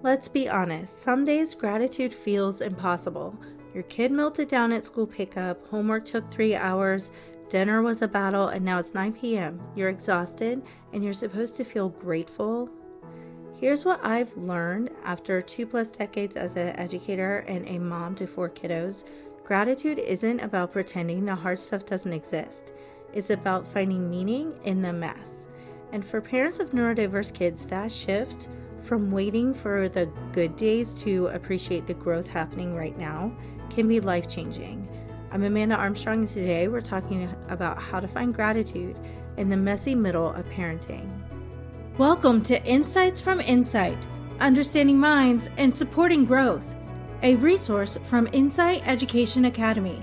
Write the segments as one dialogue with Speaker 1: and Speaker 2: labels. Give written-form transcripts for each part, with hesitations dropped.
Speaker 1: Let's be honest, some days gratitude feels impossible. Your kid melted down at school pickup, homework took 3 hours, dinner was a battle, and now it's 9 p.m. You're exhausted, and you're supposed to feel grateful. Here's what I've learned after 2+ decades as an educator and a mom to 4 kiddos. Gratitude isn't about pretending the hard stuff doesn't exist. It's about finding meaning in the mess. And for parents of neurodiverse kids, that shift from waiting for the good days to appreciate the growth happening right now can be life-changing. I'm Amanda Armstrong, and today we're talking about how to find gratitude in the messy middle of parenting. Welcome to Insights from Insight, Understanding Minds and Supporting Growth, a resource from Insight Education Academy.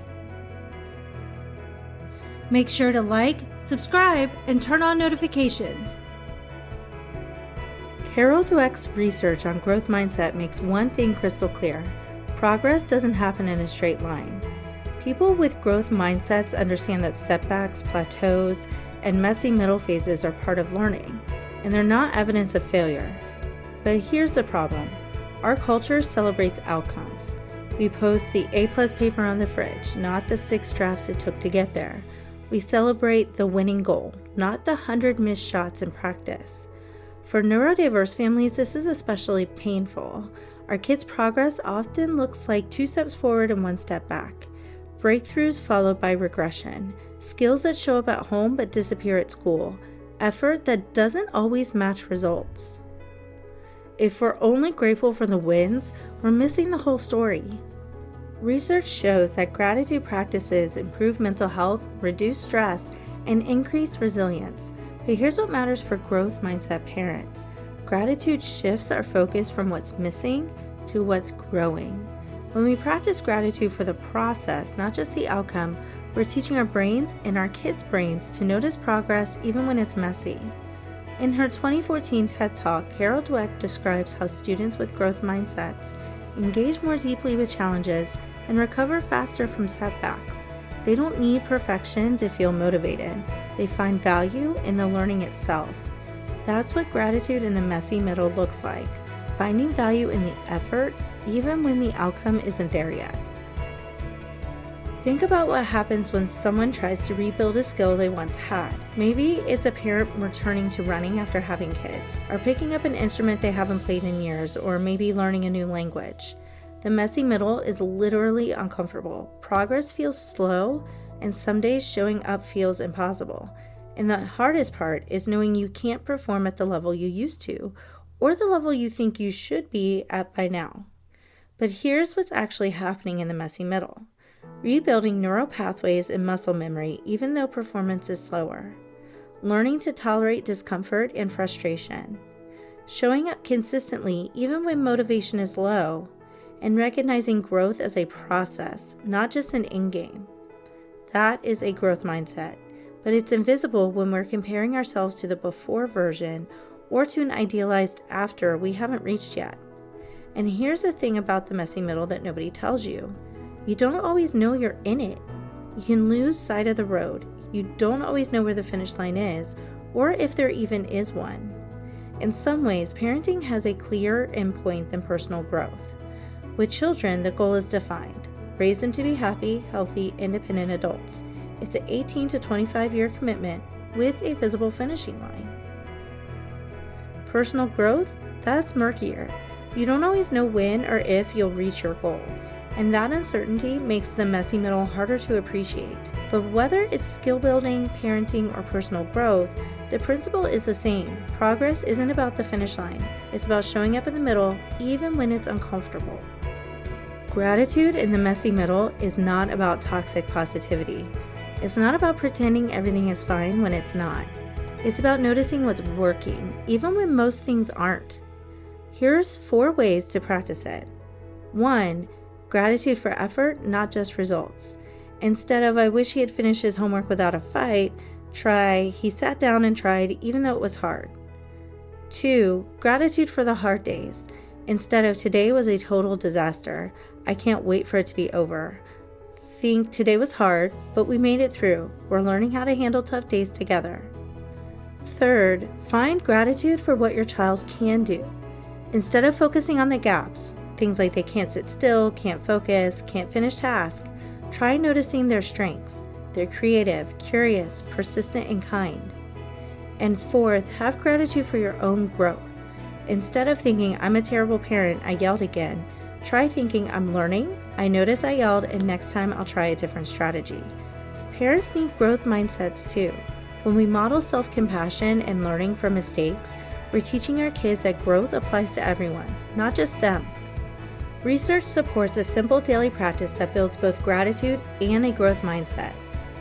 Speaker 1: Make sure to like, subscribe, and turn on notifications. Dweck's research on growth mindset makes one thing crystal clear: progress doesn't happen in a straight line. People with growth mindsets understand that setbacks, plateaus, and messy middle phases are part of learning, and they're not evidence of failure. But here's the problem. Our culture celebrates outcomes. We post the A+ paper on the fridge, not the 6 drafts it took to get there. We celebrate the winning goal, not the 100 missed shots in practice. For neurodiverse families, this is especially painful. Our kids' progress often looks like 2 steps forward and 1 step back. Breakthroughs followed by regression. Skills that show up at home but disappear at school. Effort that doesn't always match results. If we're only grateful for the wins, we're missing the whole story. Research shows that gratitude practices improve mental health, reduce stress, and increase resilience. But here's what matters for growth mindset parents. Gratitude shifts our focus from what's missing to what's growing. When we practice gratitude for the process, not just the outcome, we're teaching our brains and our kids' brains to notice progress even when it's messy. In her 2014 TED Talk, Dweck describes how students with growth mindsets engage more deeply with challenges and recover faster from setbacks. They don't need perfection to feel motivated. They find value in the learning itself. That's what gratitude in the messy middle looks like, finding value in the effort even when the outcome isn't there yet. Think about what happens when someone tries to rebuild a skill they once had. Maybe it's a parent returning to running after having kids, or picking up an instrument they haven't played in years, or maybe learning a new language. The messy middle is literally uncomfortable. Progress feels slow, and some days showing up feels impossible. And the hardest part is knowing you can't perform at the level you used to, or the level you think you should be at by now. But here's what's actually happening in the messy middle. Rebuilding neural pathways and muscle memory even though performance is slower. Learning to tolerate discomfort and frustration. Showing up consistently even when motivation is low. And recognizing growth as a process, not just an end game. That is a growth mindset, but it's invisible when we're comparing ourselves to the before version or to an idealized after we haven't reached yet. And here's the thing about the messy middle that nobody tells you. You don't always know you're in it. You can lose sight of the road. You don't always know where the finish line is, or if there even is one. In some ways, parenting has a clearer endpoint than personal growth. With children, the goal is defined. Raise them to be happy, healthy, independent adults. It's an 18 to 25 year commitment with a visible finishing line. Personal growth, that's murkier. You don't always know when or if you'll reach your goal, and that uncertainty makes the messy middle harder to appreciate. But whether it's skill building, parenting, or personal growth, the principle is the same. Progress isn't about the finish line. It's about showing up in the middle, even when it's uncomfortable. Gratitude in the messy middle is not about toxic positivity. It's not about pretending everything is fine when it's not. It's about noticing what's working, even when most things aren't. Here's 4 ways to practice it. 1. Gratitude for effort, not just results. Instead of "I wish he had finished his homework without a fight," try "he sat down and tried even though it was hard." 2. Gratitude for the hard days. Instead of "today was a total disaster, I can't wait for it to be over," think "today was hard, but we made it through. We're learning how to handle tough days together." 3rd, find gratitude for what your child can do. Instead of focusing on the gaps, things like they can't sit still, can't focus, can't finish tasks, try noticing their strengths. They're creative, curious, persistent, and kind. And fourth, have gratitude for your own growth. Instead of thinking, I'm a terrible parent, I yelled again, try thinking, I'm learning, I notice I yelled, and next time I'll try a different strategy. Parents need growth mindsets too. When we model self-compassion and learning from mistakes, we're teaching our kids that growth applies to everyone, not just them. Research supports a simple daily practice that builds both gratitude and a growth mindset.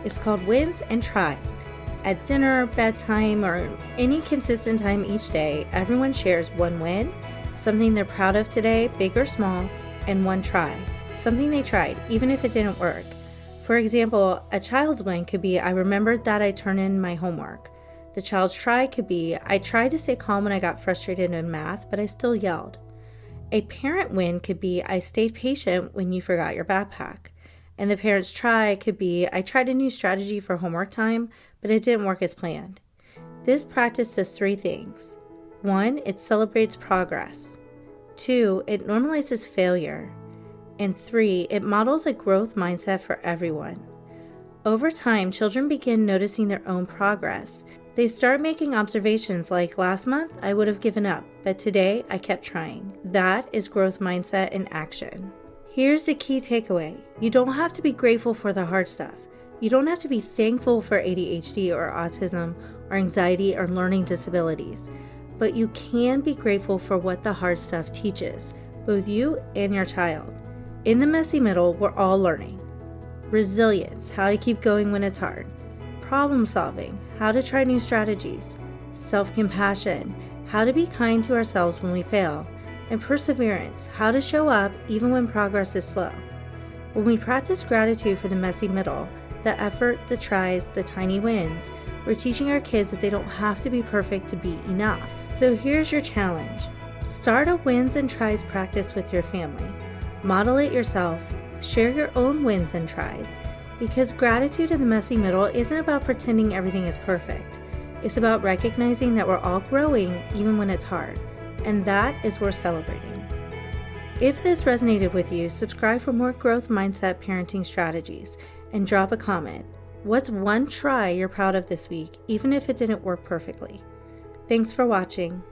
Speaker 1: It's called wins and tries. At dinner, bedtime, or any consistent time each day, everyone shares one win, something they're proud of today, big or small, and one try, something they tried, even if it didn't work. For example, a child's win could be, I remembered that I turned in my homework. The child's try could be, I tried to stay calm when I got frustrated in math, but I still yelled. A parent win could be, I stayed patient when you forgot your backpack. And the parent's try could be, I tried a new strategy for homework time, but it didn't work as planned. This practice does three things. 1, it celebrates progress. 2, it normalizes failure. And 3, it models a growth mindset for everyone. Over time, children begin noticing their own progress. They start making observations like, last month I would have given up, but today I kept trying. That is growth mindset in action. Here's the key takeaway. You don't have to be grateful for the hard stuff. You don't have to be thankful for ADHD or autism or anxiety or learning disabilities. But you can be grateful for what the hard stuff teaches, both you and your child. In the messy middle, we're all learning. Resilience, how to keep going when it's hard. Problem solving, how to try new strategies. Self-compassion, how to be kind to ourselves when we fail. And perseverance, how to show up even when progress is slow. When we practice gratitude for the messy middle, the effort, the tries, the tiny wins, we're teaching our kids that they don't have to be perfect to be enough. So here's your challenge. Start a wins and tries practice with your family. Model it yourself. Share your own wins and tries. Because gratitude in the messy middle isn't about pretending everything is perfect. It's about recognizing that we're all growing even when it's hard. And that is worth celebrating. If this resonated with you, subscribe for more growth mindset parenting strategies and drop a comment. What's one try you're proud of this week, even if it didn't work perfectly? Thanks for watching.